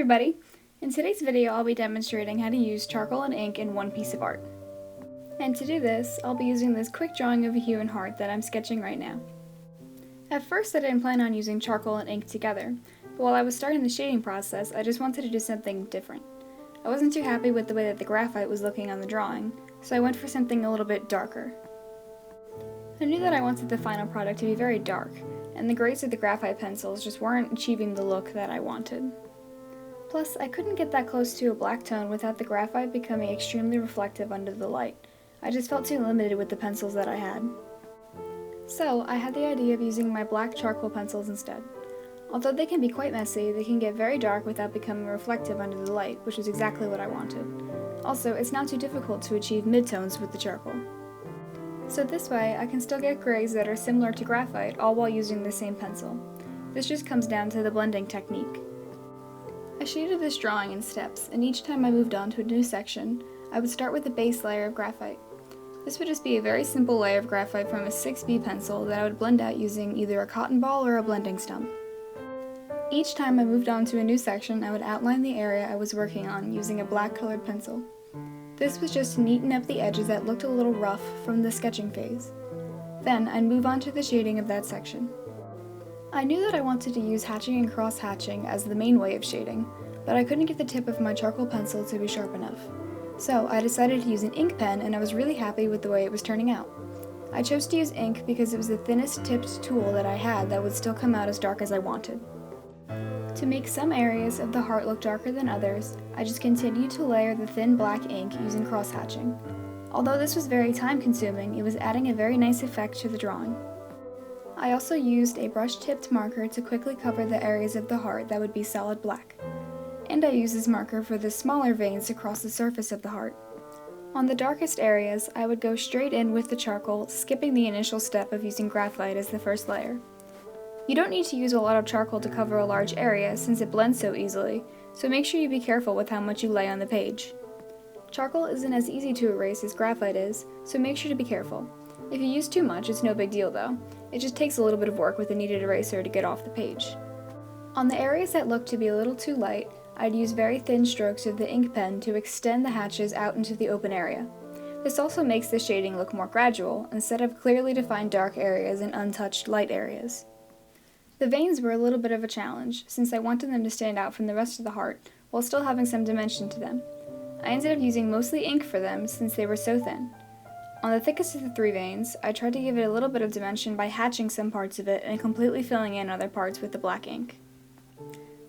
everybody! In today's video I'll be demonstrating how to use charcoal and ink in one piece of art. And to do this, I'll be using this quick drawing of a human heart that I'm sketching right now. At first I didn't plan on using charcoal and ink together, but while I was starting the shading process I just wanted to do something different. I wasn't too happy with the way that the graphite was looking on the drawing, so I went for something a little bit darker. I knew that I wanted the final product to be very dark, and the grays of the graphite pencils just weren't achieving the look that I wanted. Plus, I couldn't get that close to a black tone without the graphite becoming extremely reflective under the light. I just felt too limited with the pencils that I had. So, I had the idea of using my black charcoal pencils instead. Although they can be quite messy, they can get very dark without becoming reflective under the light, which is exactly what I wanted. Also, it's not too difficult to achieve midtones with the charcoal. So this way, I can still get grays that are similar to graphite, all while using the same pencil. This just comes down to the blending technique. I shaded this drawing in steps, and each time I moved on to a new section, I would start with a base layer of graphite. This would just be a very simple layer of graphite from a 6B pencil that I would blend out using either a cotton ball or a blending stump. Each time I moved on to a new section, I would outline the area I was working on using a black colored pencil. This was just to neaten up the edges that looked a little rough from the sketching phase. Then I'd move on to the shading of that section. I knew that I wanted to use hatching and cross-hatching as the main way of shading, but I couldn't get the tip of my charcoal pencil to be sharp enough. So I decided to use an ink pen, and I was really happy with the way it was turning out. I chose to use ink because it was the thinnest tipped tool that I had that would still come out as dark as I wanted. To make some areas of the heart look darker than others, I just continued to layer the thin black ink using cross-hatching. Although this was very time-consuming, it was adding a very nice effect to the drawing. I also used a brush-tipped marker to quickly cover the areas of the heart that would be solid black. And I used this marker for the smaller veins across the surface of the heart. On the darkest areas, I would go straight in with the charcoal, skipping the initial step of using graphite as the first layer. You don't need to use a lot of charcoal to cover a large area since it blends so easily, so make sure you be careful with how much you lay on the page. Charcoal isn't as easy to erase as graphite is, so make sure to be careful. If you use too much, it's no big deal though. It just takes a little bit of work with a kneaded eraser to get off the page. On the areas that looked to be a little too light, I'd use very thin strokes of the ink pen to extend the hatches out into the open area. This also makes the shading look more gradual, instead of clearly defined dark areas and untouched light areas. The veins were a little bit of a challenge, since I wanted them to stand out from the rest of the heart, while still having some dimension to them. I ended up using mostly ink for them since they were so thin. On the thickest of the three veins, I tried to give it a little bit of dimension by hatching some parts of it and completely filling in other parts with the black ink.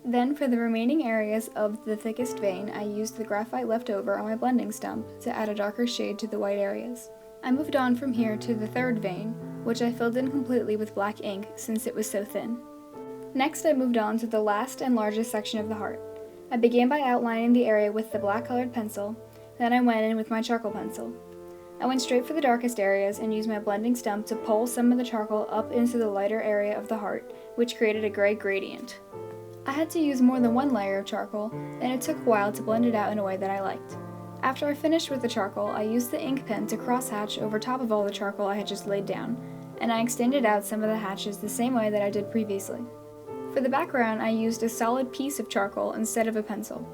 Then, for the remaining areas of the thickest vein, I used the graphite left over on my blending stump to add a darker shade to the white areas. I moved on from here to the third vein, which I filled in completely with black ink since it was so thin. Next, I moved on to the last and largest section of the heart. I began by outlining the area with the black colored pencil, then I went in with my charcoal pencil. I went straight for the darkest areas and used my blending stump to pull some of the charcoal up into the lighter area of the heart, which created a gray gradient. I had to use more than one layer of charcoal, and it took a while to blend it out in a way that I liked. After I finished with the charcoal, I used the ink pen to cross-hatch over top of all the charcoal I had just laid down, and I extended out some of the hatches the same way that I did previously. For the background, I used a solid piece of charcoal instead of a pencil.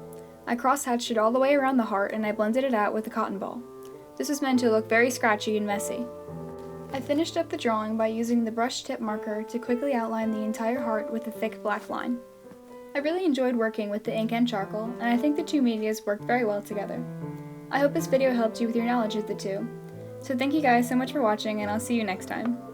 I cross-hatched it all the way around the heart, and I blended it out with a cotton ball. This was meant to look very scratchy and messy. I finished up the drawing by using the brush tip marker to quickly outline the entire heart with a thick black line. I really enjoyed working with the ink and charcoal, and I think the two medias worked very well together. I hope this video helped you with your knowledge of the two. So thank you guys so much for watching, and I'll see you next time.